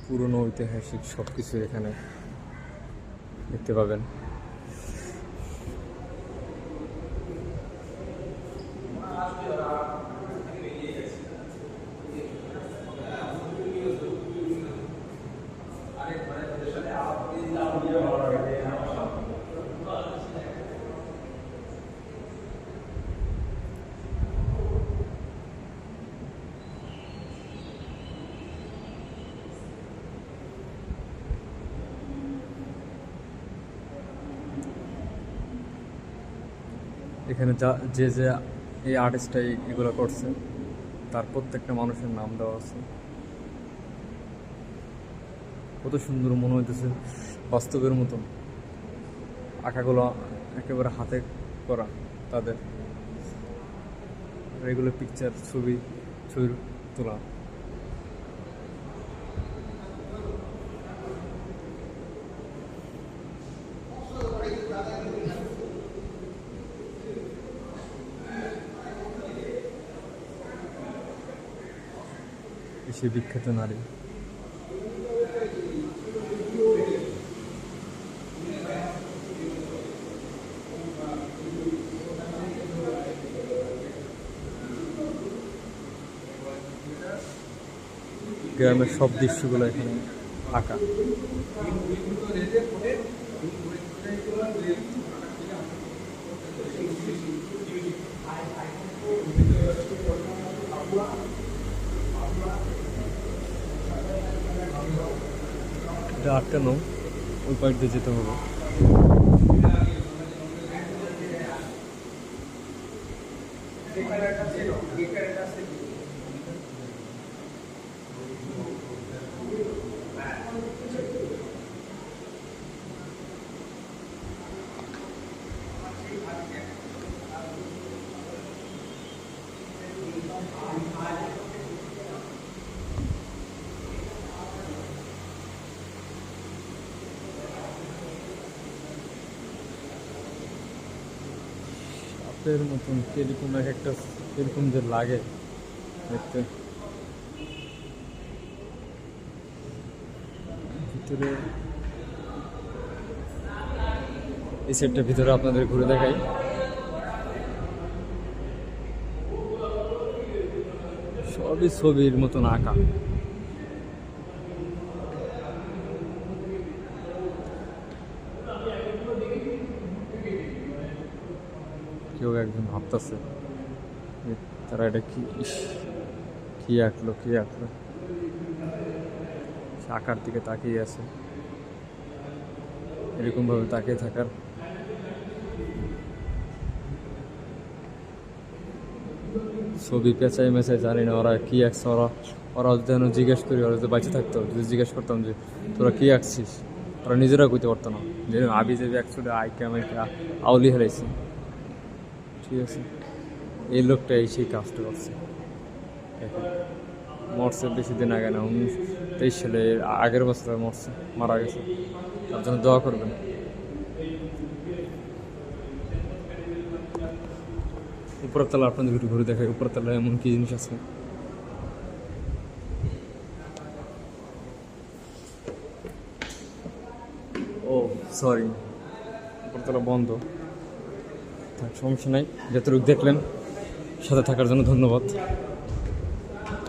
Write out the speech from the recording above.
পুরনো ঐতিহাসিক সব কিছু এখানে দেখতে পাবেন। এখানে যে এই আর্টিস্টটাই এগুলো করছে তার প্রত্যেকটা মানুষের নাম দেওয়া আছে। কত সুন্দর মনে হইতেছে, বাস্তবের মতন আঁকাগুলো একেবারে হাতে করা তাদের। এগুলো পিকচার ছবি তোলা। সে বিখ্যাত নারী। গ্রামের সব দৃশ্যগুলো এখানে আঁকা। এটা আটকানো, ওই পাশ দিয়ে যেতে হবে। সাপের মতন কিরকম একটা কিরকম যে লাগে দেখতে। ভিতরে এই সেটটার ভিতরে আপনাদের ঘুরে দেখাই। সবই ছবির মতন আঁকা। কেউ একজন ভাবতেছে তারা এটা কি আঁকলো আঁকার দিকে তাকিয়ে আছে। এরকম ভাবে তাকিয়ে থাকার ছবি পেঁচাই মেচাই জানি না ওরা কি আঁকছে। ওরা যেন জিজ্ঞেস করি, ওরা যদি বাইচে থাকতো, যদি জিজ্ঞেস করতাম যে তোরা কি আঁকছিস, ওরা নিজেরা কইতে পারতো না। যেরকম আবি যাবি অ্যাকচুয়ালি আইকা আউলি হেলাইছি। ঠিক আছে, এই লোকটা সেই কাজটা করছে। মরছে বেশি দিন আগে না, 1923 সালে, আগের বছর মরছে, মারা গেছে। তার জন্য দোয়া করবেন। উপরের তলা আপনাদের একটু ঘুরে দেখায়। উপরের তলায় এমন কি জিনিস আছে। ও সরি, উপরের তলা বন্ধ। সমস্যা নাই, যতটুকু দেখলেন সাথে থাকার জন্য ধন্যবাদ।